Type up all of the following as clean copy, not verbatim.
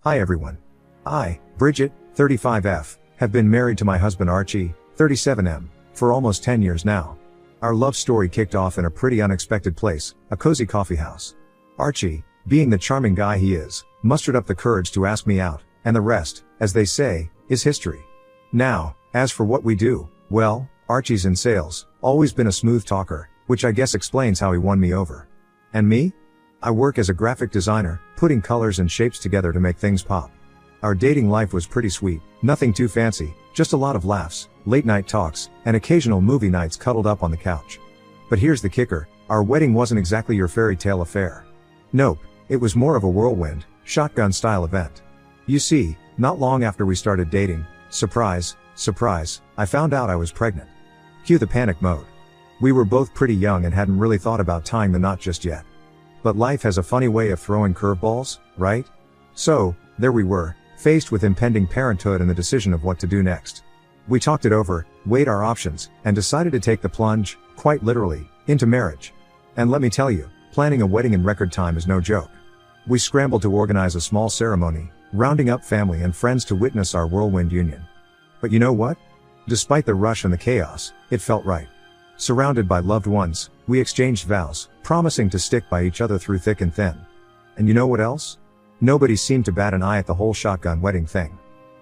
Hi everyone. I, Bridget, 35F, have been married to my husband Archie, 37M, for almost 10 years now. Our love story kicked off in a pretty unexpected place, a cozy coffee house. Archie, being the charming guy he is, mustered up the courage to ask me out, and the rest, as they say, is history. Now, as for what we do, well, Archie's in sales, always been a smooth talker, which I guess explains how he won me over. And me? I work as a graphic designer, putting colors and shapes together to make things pop. Our dating life was pretty sweet, nothing too fancy, just a lot of laughs, late night talks, and occasional movie nights cuddled up on the couch. But here's the kicker, our wedding wasn't exactly your fairy tale affair. Nope, it was more of a whirlwind, shotgun style event. You see, not long after we started dating, surprise, surprise, I found out I was pregnant. Cue the panic mode. We were both pretty young and hadn't really thought about tying the knot just yet. But life has a funny way of throwing curveballs, right? So, there we were, faced with impending parenthood and the decision of what to do next. We talked it over, weighed our options, and decided to take the plunge, quite literally, into marriage. And let me tell you, planning a wedding in record time is no joke. We scrambled to organize a small ceremony, rounding up family and friends to witness our whirlwind union. But you know what? Despite the rush and the chaos, it felt right. Surrounded by loved ones, we exchanged vows, promising to stick by each other through thick and thin. And you know what else? Nobody seemed to bat an eye at the whole shotgun wedding thing.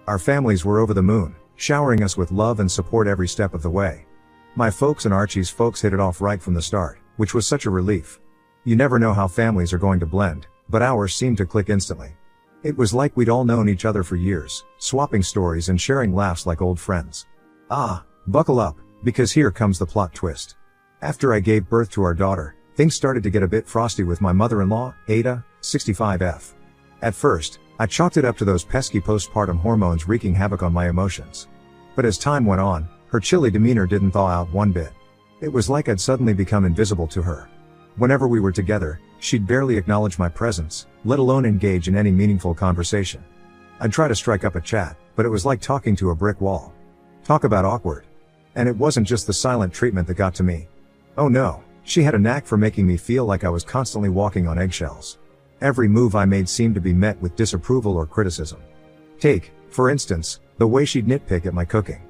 Our families were over the moon, showering us with love and support every step of the way. My folks and Archie's folks hit it off right from the start, which was such a relief. You never know how families are going to blend, but ours seemed to click instantly. It was like we'd all known each other for years, swapping stories and sharing laughs like old friends. Buckle up, because here comes the plot twist. After I gave birth to our daughter, things started to get a bit frosty with my mother-in-law, Ada, 65F. At first, I chalked it up to those pesky postpartum hormones wreaking havoc on my emotions. But as time went on, her chilly demeanor didn't thaw out one bit. It was like I'd suddenly become invisible to her. Whenever we were together, she'd barely acknowledge my presence, let alone engage in any meaningful conversation. I'd try to strike up a chat, but it was like talking to a brick wall. Talk about awkward. And it wasn't just the silent treatment that got to me. Oh no, she had a knack for making me feel like I was constantly walking on eggshells. Every move I made seemed to be met with disapproval or criticism. Take, for instance, the way she'd nitpick at my cooking.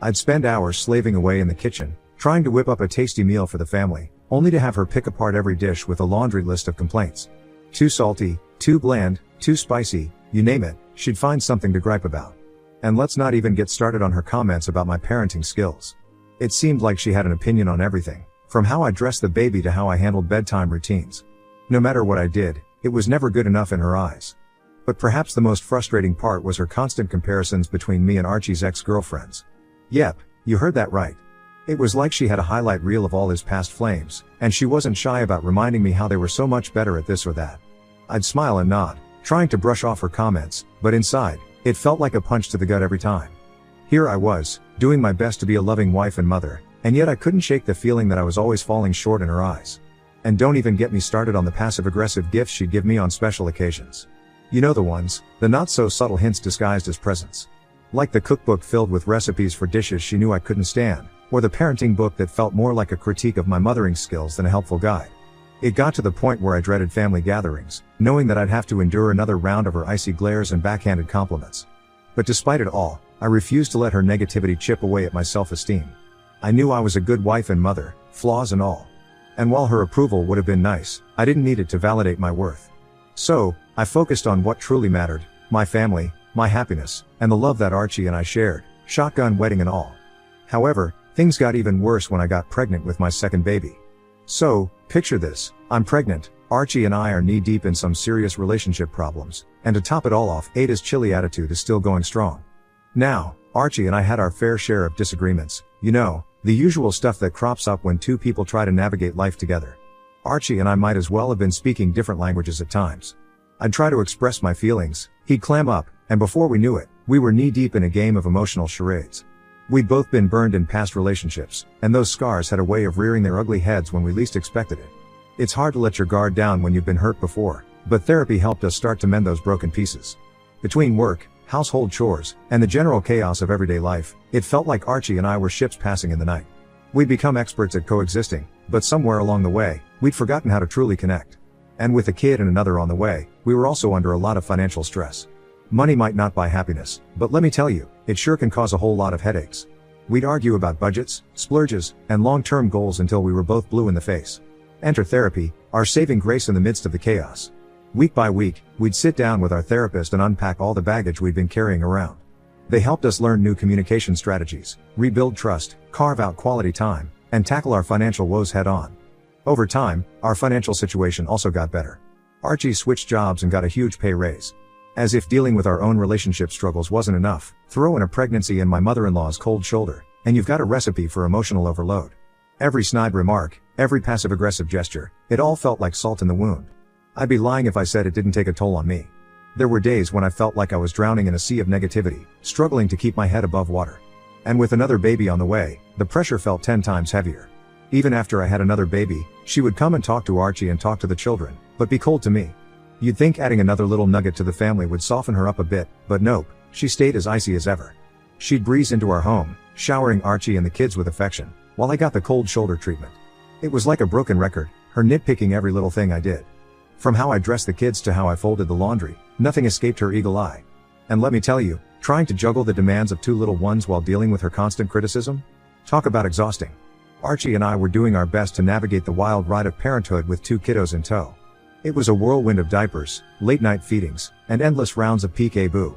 I'd spend hours slaving away in the kitchen, trying to whip up a tasty meal for the family, only to have her pick apart every dish with a laundry list of complaints. Too salty, too bland, too spicy, you name it, she'd find something to gripe about. And let's not even get started on her comments about my parenting skills. It seemed like she had an opinion on everything, from how I dressed the baby to how I handled bedtime routines. No matter what I did, it was never good enough in her eyes. But perhaps the most frustrating part was her constant comparisons between me and Archie's ex-girlfriends. Yep, you heard that right. It was like she had a highlight reel of all his past flames, and she wasn't shy about reminding me how they were so much better at this or that. I'd smile and nod, trying to brush off her comments, but inside, it felt like a punch to the gut every time. Here I was, doing my best to be a loving wife and mother, and yet I couldn't shake the feeling that I was always falling short in her eyes. And don't even get me started on the passive-aggressive gifts she'd give me on special occasions. You know the ones, the not-so-subtle hints disguised as presents. Like the cookbook filled with recipes for dishes she knew I couldn't stand, or the parenting book that felt more like a critique of my mothering skills than a helpful guide. It got to the point where I dreaded family gatherings, knowing that I'd have to endure another round of her icy glares and backhanded compliments. But despite it all, I refused to let her negativity chip away at my self-esteem. I knew I was a good wife and mother, flaws and all. And while her approval would have been nice, I didn't need it to validate my worth. So, I focused on what truly mattered, my family, my happiness, and the love that Archie and I shared, shotgun wedding and all. However, things got even worse when I got pregnant with my second baby. So, picture this, I'm pregnant, Archie and I are knee-deep in some serious relationship problems, and to top it all off, Ada's chilly attitude is still going strong. Now, Archie and I had our fair share of disagreements, you know, the usual stuff that crops up when two people try to navigate life together. Archie and I might as well have been speaking different languages at times. I'd try to express my feelings, he'd clam up, and before we knew it, we were knee-deep in a game of emotional charades. We'd both been burned in past relationships, and those scars had a way of rearing their ugly heads when we least expected it. It's hard to let your guard down when you've been hurt before, but therapy helped us start to mend those broken pieces. Between work, household chores, and the general chaos of everyday life, it felt like Archie and I were ships passing in the night. We'd become experts at coexisting, but somewhere along the way, we'd forgotten how to truly connect. And with a kid and another on the way, we were also under a lot of financial stress. Money might not buy happiness, but let me tell you, it sure can cause a whole lot of headaches. We'd argue about budgets, splurges, and long-term goals until we were both blue in the face. Enter therapy, our saving grace in the midst of the chaos. Week by week, we'd sit down with our therapist and unpack all the baggage we'd been carrying around. They helped us learn new communication strategies, rebuild trust, carve out quality time, and tackle our financial woes head on. Over time, our financial situation also got better. Archie switched jobs and got a huge pay raise. As if dealing with our own relationship struggles wasn't enough, throw in a pregnancy and my mother-in-law's cold shoulder, and you've got a recipe for emotional overload. Every snide remark, every passive-aggressive gesture, it all felt like salt in the wound. I'd be lying if I said it didn't take a toll on me. There were days when I felt like I was drowning in a sea of negativity, struggling to keep my head above water. And with another baby on the way, the pressure felt 10 times heavier. Even after I had another baby, she would come and talk to Archie and talk to the children, but be cold to me. You'd think adding another little nugget to the family would soften her up a bit, but nope, she stayed as icy as ever. She'd breeze into our home, showering Archie and the kids with affection, while I got the cold shoulder treatment. It was like a broken record, her nitpicking every little thing I did. From how I dressed the kids to how I folded the laundry, nothing escaped her eagle eye. And let me tell you, trying to juggle the demands of 2 little ones while dealing with her constant criticism? Talk about exhausting. Archie and I were doing our best to navigate the wild ride of parenthood with 2 kiddos in tow. It was a whirlwind of diapers, late-night feedings, and endless rounds of peek-a-boo.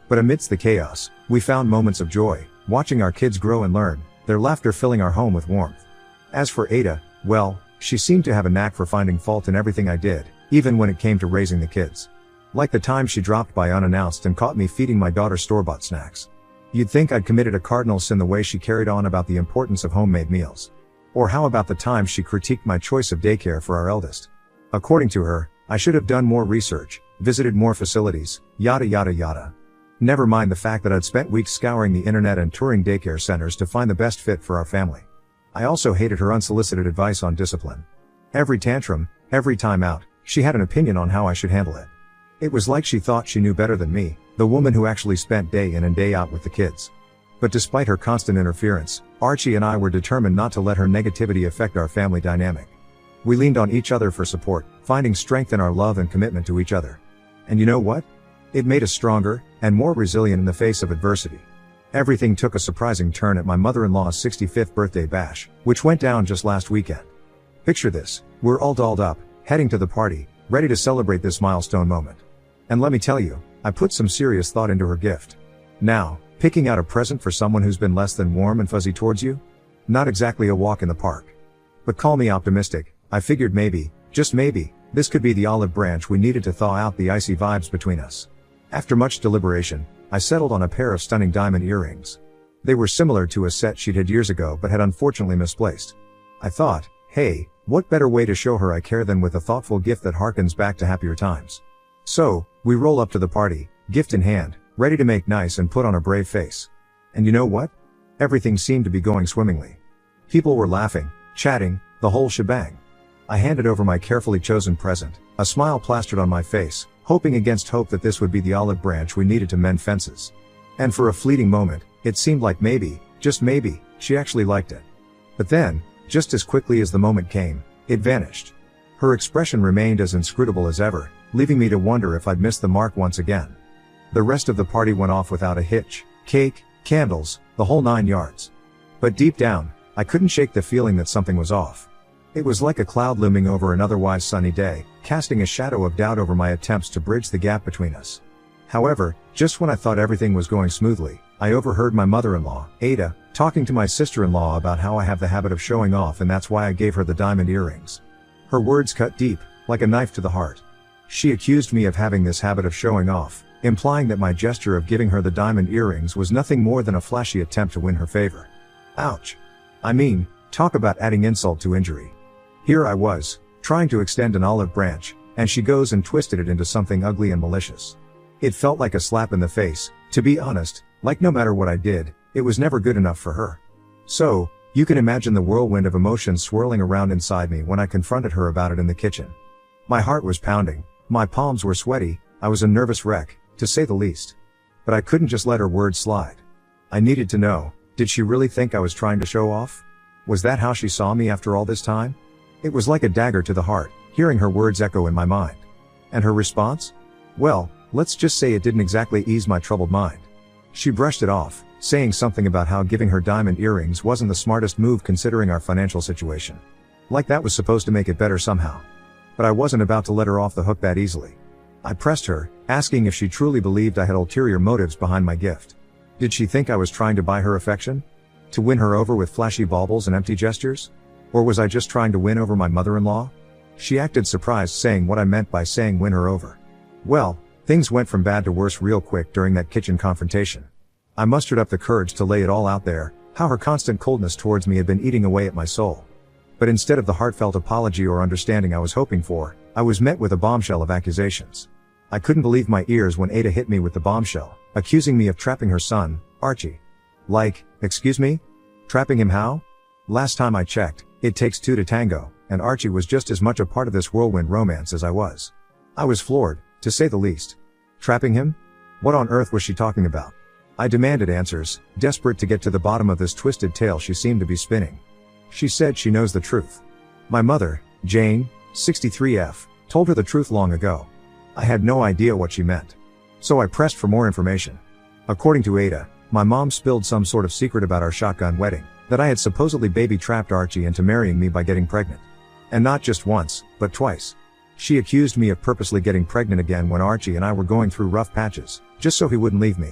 But amidst the chaos, we found moments of joy, watching our kids grow and learn, their laughter filling our home with warmth. As for Ada, well, she seemed to have a knack for finding fault in everything I did, even when it came to raising the kids. Like the time she dropped by unannounced and caught me feeding my daughter store-bought snacks. You'd think I'd committed a cardinal sin the way she carried on about the importance of homemade meals. Or how about the time she critiqued my choice of daycare for our eldest? According to her, I should have done more research, visited more facilities, yada yada yada. Never mind the fact that I'd spent weeks scouring the internet and touring daycare centers to find the best fit for our family. I also hated her unsolicited advice on discipline. Every tantrum, every time out, she had an opinion on how I should handle it. It was like she thought she knew better than me, the woman who actually spent day in and day out with the kids. But despite her constant interference, Archie and I were determined not to let her negativity affect our family dynamic. We leaned on each other for support, finding strength in our love and commitment to each other. And you know what? It made us stronger, and more resilient in the face of adversity. Everything took a surprising turn at my mother-in-law's 65th birthday bash, which went down just last weekend. Picture this, we're all dolled up, heading to the party, ready to celebrate this milestone moment. And let me tell you, I put some serious thought into her gift. Now, picking out a present for someone who's been less than warm and fuzzy towards you? Not exactly a walk in the park. But call me optimistic, I figured maybe, just maybe, this could be the olive branch we needed to thaw out the icy vibes between us. After much deliberation, I settled on a pair of stunning diamond earrings. They were similar to a set she'd had years ago but had unfortunately misplaced. I thought, hey, what better way to show her I care than with a thoughtful gift that harkens back to happier times. So, we roll up to the party, gift in hand, ready to make nice and put on a brave face. And you know what? Everything seemed to be going swimmingly. People were laughing, chatting, the whole shebang. I handed over my carefully chosen present, a smile plastered on my face, hoping against hope that this would be the olive branch we needed to mend fences. And for a fleeting moment, it seemed like maybe, just maybe, she actually liked it. But then, just as quickly as the moment came, it vanished. Her expression remained as inscrutable as ever, leaving me to wonder if I'd missed the mark once again. The rest of the party went off without a hitch, cake, candles, the whole 9 yards. But deep down, I couldn't shake the feeling that something was off. It was like a cloud looming over an otherwise sunny day, casting a shadow of doubt over my attempts to bridge the gap between us. However, just when I thought everything was going smoothly, I overheard my mother-in-law, Ada, talking to my sister-in-law about how I have the habit of showing off and that's why I gave her the diamond earrings. Her words cut deep, like a knife to the heart. She accused me of having this habit of showing off, implying that my gesture of giving her the diamond earrings was nothing more than a flashy attempt to win her favor. Ouch. I mean, talk about adding insult to injury. Here I was, trying to extend an olive branch, and she goes and twisted it into something ugly and malicious. It felt like a slap in the face, to be honest, like no matter what I did, it was never good enough for her. So, you can imagine the whirlwind of emotions swirling around inside me when I confronted her about it in the kitchen. My heart was pounding, my palms were sweaty, I was a nervous wreck, to say the least. But I couldn't just let her words slide. I needed to know, did she really think I was trying to show off? Was that how she saw me after all this time? It was like a dagger to the heart, hearing her words echo in my mind. And her response? Well, Let's just say it didn't exactly ease my troubled mind. She brushed it off, saying something about how giving her diamond earrings wasn't the smartest move considering our financial situation. Like that was supposed to make it better somehow. But I wasn't about to let her off the hook that easily. I pressed her, asking if she truly believed I had ulterior motives behind my gift. Did she think I was trying to buy her affection? To win her over with flashy baubles and empty gestures? Or was I just trying to win over my mother-in-law? She acted surprised, saying what I meant by saying win her over. Well, things went from bad to worse real quick during that kitchen confrontation. I mustered up the courage to lay it all out there, how her constant coldness towards me had been eating away at my soul. But instead of the heartfelt apology or understanding I was hoping for, I was met with a bombshell of accusations. I couldn't believe my ears when Ada hit me with the bombshell, accusing me of trapping her son, Archie. Like, excuse me? Trapping him how? Last time I checked, it takes two to tango, and Archie was just as much a part of this whirlwind romance as I was. I was floored, to say the least. Trapping him? What on earth was she talking about? I demanded answers, desperate to get to the bottom of this twisted tale she seemed to be spinning. She said she knows the truth. My mother, Jane, 63F, told her the truth long ago. I had no idea what she meant. So I pressed for more information. According to Ada, my mom spilled some sort of secret about our shotgun wedding, that I had supposedly baby-trapped Archie into marrying me by getting pregnant. And not just once, but twice. She accused me of purposely getting pregnant again when Archie and I were going through rough patches, just so he wouldn't leave me.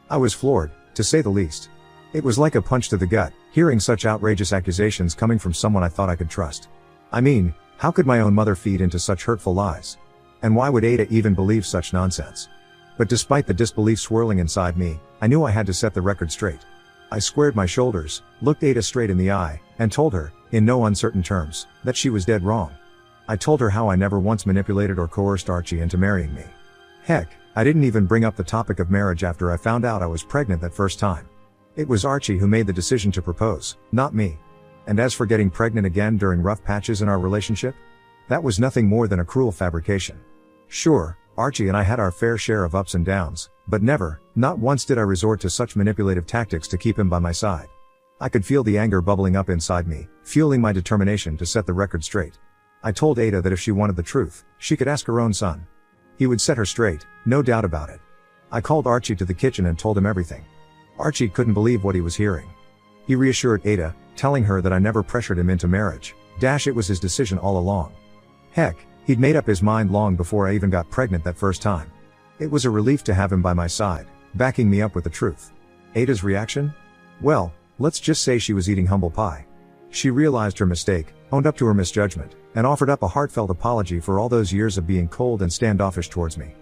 I was floored, to say the least. It was like a punch to the gut, hearing such outrageous accusations coming from someone I thought I could trust. I mean, how could my own mother feed into such hurtful lies? And why would Ada even believe such nonsense? But despite the disbelief swirling inside me, I knew I had to set the record straight. I squared my shoulders, looked Ada straight in the eye, and told her, in no uncertain terms, that she was dead wrong. I told her how I never once manipulated or coerced Archie into marrying me. Heck, I didn't even bring up the topic of marriage after I found out I was pregnant that first time. It was Archie who made the decision to propose, not me. And as for getting pregnant again during rough patches in our relationship, that was nothing more than a cruel fabrication. Sure, Archie and I had our fair share of ups and downs, but never, not once did I resort to such manipulative tactics to keep him by my side. I could feel the anger bubbling up inside me, fueling my determination to set the record straight. I told Ada that if she wanted the truth, she could ask her own son. He would set her straight, no doubt about it. I called Archie to the kitchen and told him everything. Archie couldn't believe what he was hearing. He reassured Ada, telling her that I never pressured him into marriage, it was his decision all along. Heck, he'd made up his mind long before I even got pregnant that first time. It was a relief to have him by my side, backing me up with the truth. Ada's reaction? Well, let's just say she was eating humble pie. She realized her mistake, owned up to her misjudgment, and offered up a heartfelt apology for all those years of being cold and standoffish towards me.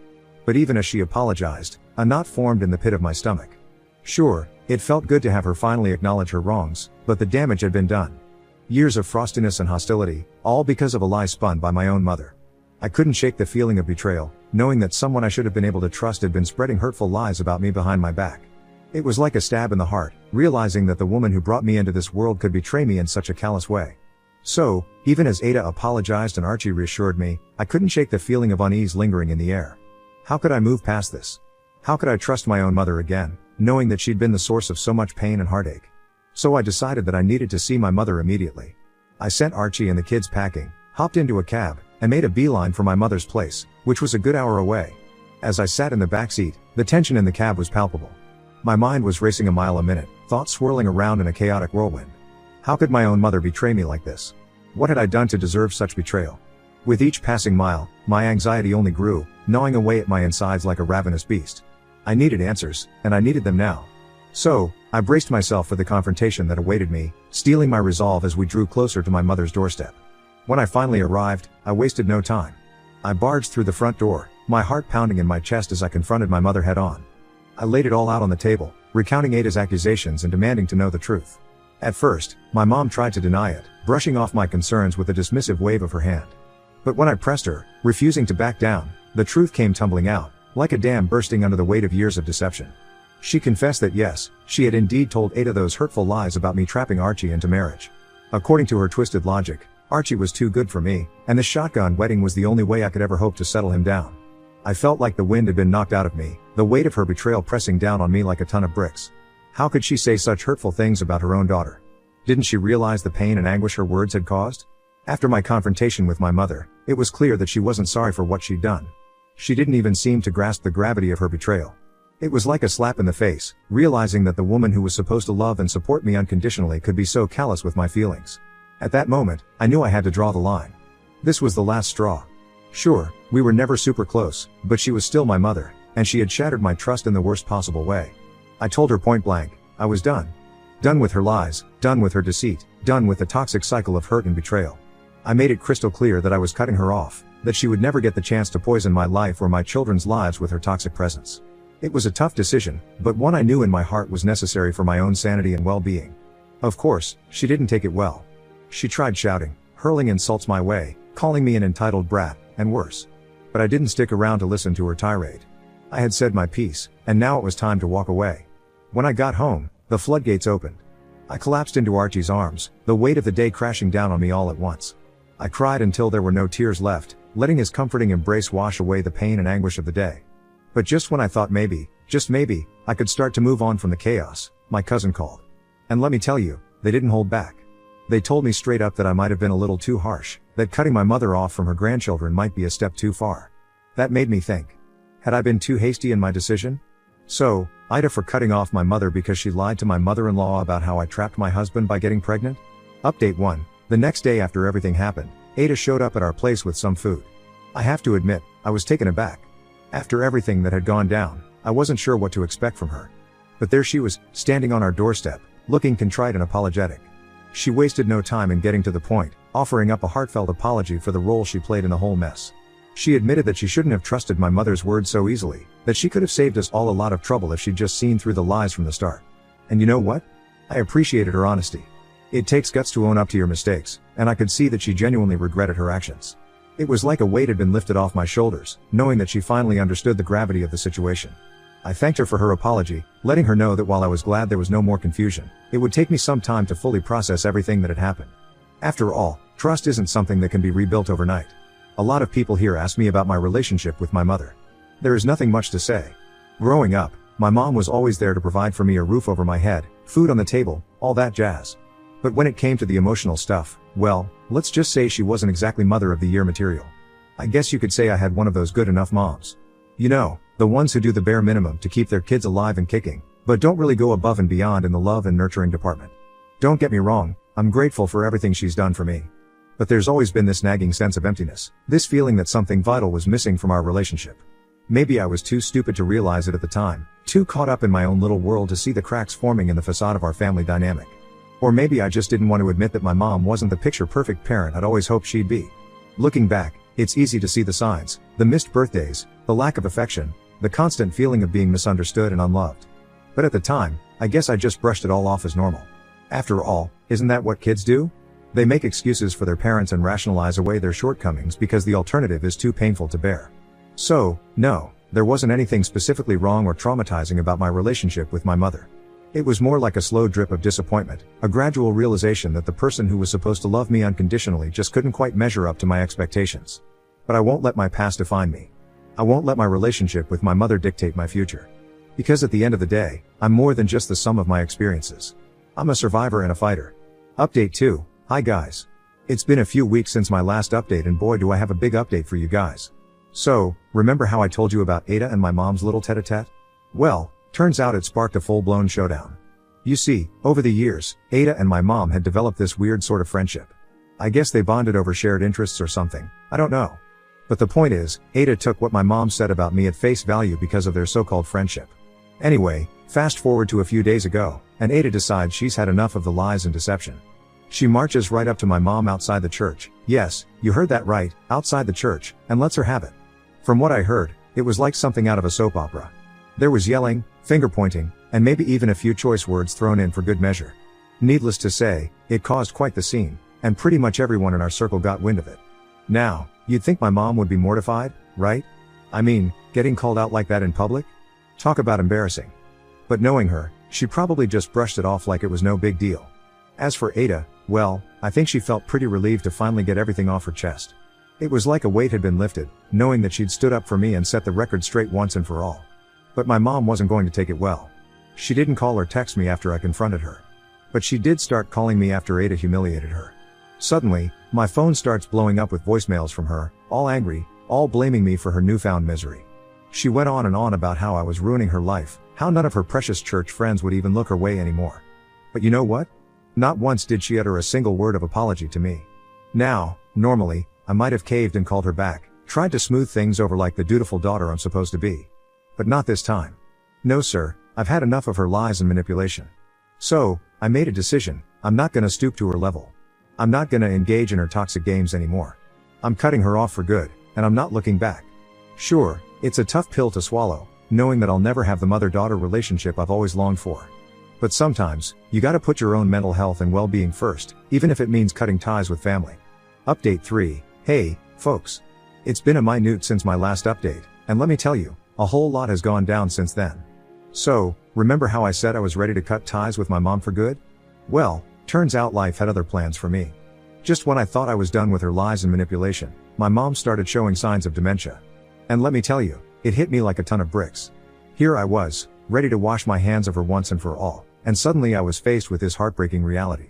But even as she apologized, a knot formed in the pit of my stomach. Sure, it felt good to have her finally acknowledge her wrongs, but the damage had been done. Years of frostiness and hostility, all because of a lie spun by my own mother. I couldn't shake the feeling of betrayal, knowing that someone I should have been able to trust had been spreading hurtful lies about me behind my back. It was like a stab in the heart, realizing that the woman who brought me into this world could betray me in such a callous way. So, even as Ada apologized and Archie reassured me, I couldn't shake the feeling of unease lingering in the air. How could I move past this? How could I trust my own mother again, knowing that she'd been the source of so much pain and heartache? So I decided that I needed to see my mother immediately. I sent Archie and the kids packing, hopped into a cab, and made a beeline for my mother's place, which was a good hour away. As I sat in the back seat, the tension in the cab was palpable. My mind was racing a mile a minute, thoughts swirling around in a chaotic whirlwind. How could my own mother betray me like this? What had I done to deserve such betrayal? With each passing mile, my anxiety only grew, gnawing away at my insides like a ravenous beast. I needed answers, and I needed them now. So, I braced myself for the confrontation that awaited me, steeling my resolve as we drew closer to my mother's doorstep. When I finally arrived, I wasted no time. I barged through the front door, my heart pounding in my chest as I confronted my mother head on. I laid it all out on the table, recounting Ada's accusations and demanding to know the truth. At first, my mom tried to deny it, brushing off my concerns with a dismissive wave of her hand. But when I pressed her, refusing to back down, the truth came tumbling out, like a dam bursting under the weight of years of deception. She confessed that yes, she had indeed told Ada those hurtful lies about me trapping Archie into marriage. According to her twisted logic, Archie was too good for me, and the shotgun wedding was the only way I could ever hope to settle him down. I felt like the wind had been knocked out of me, the weight of her betrayal pressing down on me like a ton of bricks. How could she say such hurtful things about her own daughter? Didn't she realize the pain and anguish her words had caused? After my confrontation with my mother, it was clear that she wasn't sorry for what she'd done. She didn't even seem to grasp the gravity of her betrayal. It was like a slap in the face, realizing that the woman who was supposed to love and support me unconditionally could be so callous with my feelings. At that moment, I knew I had to draw the line. This was the last straw. Sure, we were never super close, but she was still my mother, and she had shattered my trust in the worst possible way. I told her point blank, I was done. Done with her lies, done with her deceit, done with the toxic cycle of hurt and betrayal. I made it crystal clear that I was cutting her off, that she would never get the chance to poison my life or my children's lives with her toxic presence. It was a tough decision, but one I knew in my heart was necessary for my own sanity and well-being. Of course, she didn't take it well. She tried shouting, hurling insults my way, calling me an entitled brat, and worse. But I didn't stick around to listen to her tirade. I had said my piece, and now it was time to walk away. When I got home, the floodgates opened. I collapsed into Archie's arms, the weight of the day crashing down on me all at once. I cried until there were no tears left, letting his comforting embrace wash away the pain and anguish of the day. But just when I thought maybe, just maybe, I could start to move on from the chaos, my cousin called. And let me tell you, they didn't hold back. They told me straight up that I might have been a little too harsh, that cutting my mother off from her grandchildren might be a step too far. That made me think. Had I been too hasty in my decision? So, Ida for cutting off my mother because she lied to my mother-in-law about how I trapped my husband by getting pregnant? Update 1. The next day after everything happened, Ada showed up at our place with some food. I have to admit, I was taken aback. After everything that had gone down, I wasn't sure what to expect from her. But there she was, standing on our doorstep, looking contrite and apologetic. She wasted no time in getting to the point, offering up a heartfelt apology for the role she played in the whole mess. She admitted that she shouldn't have trusted my mother's word so easily, that she could have saved us all a lot of trouble if she'd just seen through the lies from the start. And you know what? I appreciated her honesty. It takes guts to own up to your mistakes, and I could see that she genuinely regretted her actions. It was like a weight had been lifted off my shoulders, knowing that she finally understood the gravity of the situation. I thanked her for her apology, letting her know that while I was glad there was no more confusion, it would take me some time to fully process everything that had happened. After all, trust isn't something that can be rebuilt overnight. A lot of people here ask me about my relationship with my mother. There is nothing much to say. Growing up, my mom was always there to provide for me a roof over my head, food on the table, all that jazz. But when it came to the emotional stuff, well, let's just say she wasn't exactly mother of the year material. I guess you could say I had one of those good enough moms. You know, the ones who do the bare minimum to keep their kids alive and kicking, but don't really go above and beyond in the love and nurturing department. Don't get me wrong, I'm grateful for everything she's done for me. But there's always been this nagging sense of emptiness, this feeling that something vital was missing from our relationship. Maybe I was too stupid to realize it at the time, too caught up in my own little world to see the cracks forming in the facade of our family dynamic. Or maybe I just didn't want to admit that my mom wasn't the picture-perfect parent I'd always hoped she'd be. Looking back, it's easy to see the signs, the missed birthdays, the lack of affection, the constant feeling of being misunderstood and unloved. But at the time, I guess I just brushed it all off as normal. After all, isn't that what kids do? They make excuses for their parents and rationalize away their shortcomings because the alternative is too painful to bear. So, no, there wasn't anything specifically wrong or traumatizing about my relationship with my mother. It was more like a slow drip of disappointment, a gradual realization that the person who was supposed to love me unconditionally just couldn't quite measure up to my expectations. But I won't let my past define me. I won't let my relationship with my mother dictate my future. Because at the end of the day, I'm more than just the sum of my experiences. I'm a survivor and a fighter. Update 2. Hi guys. It's been a few weeks since my last update and boy do I have a big update for you guys. So, remember how I told you about Ada and my mom's little tete-a-tete? Well, turns out it sparked a full-blown showdown. You see, over the years, Ada and my mom had developed this weird sort of friendship. I guess they bonded over shared interests or something, I don't know. But the point is, Ada took what my mom said about me at face value because of their so-called friendship. Anyway, fast forward to a few days ago, and Ada decides she's had enough of the lies and deception. She marches right up to my mom outside the church, yes, you heard that right, outside the church, and lets her have it. From what I heard, it was like something out of a soap opera. There was yelling, finger-pointing, and maybe even a few choice words thrown in for good measure. Needless to say, it caused quite the scene, and pretty much everyone in our circle got wind of it. Now, you'd think my mom would be mortified, right? I mean, getting called out like that in public? Talk about embarrassing. But knowing her, she probably just brushed it off like it was no big deal. As for Ada, well, I think she felt pretty relieved to finally get everything off her chest. It was like a weight had been lifted, knowing that she'd stood up for me and set the record straight once and for all. But my mom wasn't going to take it well. She didn't call or text me after I confronted her. But she did start calling me after Ada humiliated her. Suddenly, my phone starts blowing up with voicemails from her, all angry, all blaming me for her newfound misery. She went on and on about how I was ruining her life, how none of her precious church friends would even look her way anymore. But you know what? Not once did she utter a single word of apology to me. Now, normally, I might have caved and called her back, tried to smooth things over like the dutiful daughter I'm supposed to be. But not this time. No sir, I've had enough of her lies and manipulation. So, I made a decision, I'm not gonna stoop to her level. I'm not gonna engage in her toxic games anymore. I'm cutting her off for good, and I'm not looking back. Sure, it's a tough pill to swallow, knowing that I'll never have the mother-daughter relationship I've always longed for. But sometimes, you gotta put your own mental health and well-being first, even if it means cutting ties with family. Update 3, hey, folks. It's been a minute since my last update, and let me tell you, a whole lot has gone down since then. So, remember how I said I was ready to cut ties with my mom for good? Well, turns out life had other plans for me. Just when I thought I was done with her lies and manipulation, my mom started showing signs of dementia. And let me tell you, it hit me like a ton of bricks. Here I was, ready to wash my hands of her once and for all, and suddenly I was faced with this heartbreaking reality.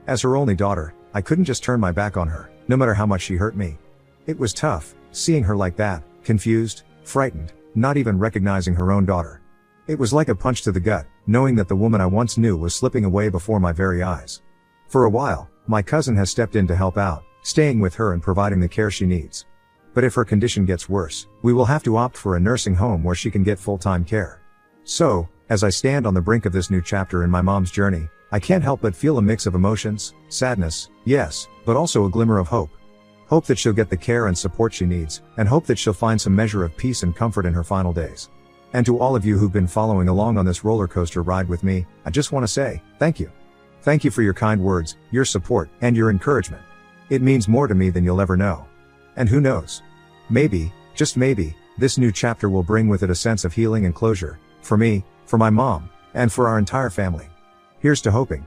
As her only daughter, I couldn't just turn my back on her, no matter how much she hurt me. It was tough, seeing her like that, confused, frightened, not even recognizing her own daughter. It was like a punch to the gut, knowing that the woman I once knew was slipping away before my very eyes. For a while, my cousin has stepped in to help out, staying with her and providing the care she needs. But if her condition gets worse, we will have to opt for a nursing home where she can get full-time care. So, as I stand on the brink of this new chapter in my mom's journey, I can't help but feel a mix of emotions, sadness, yes, but also a glimmer of hope. Hope that she'll get the care and support she needs, and hope that she'll find some measure of peace and comfort in her final days. And to all of you who've been following along on this roller coaster ride with me, I just want to say, thank you. Thank you for your kind words, your support, and your encouragement. It means more to me than you'll ever know. And who knows? Maybe, just maybe, this new chapter will bring with it a sense of healing and closure, for me, for my mom, and for our entire family. Here's to hoping.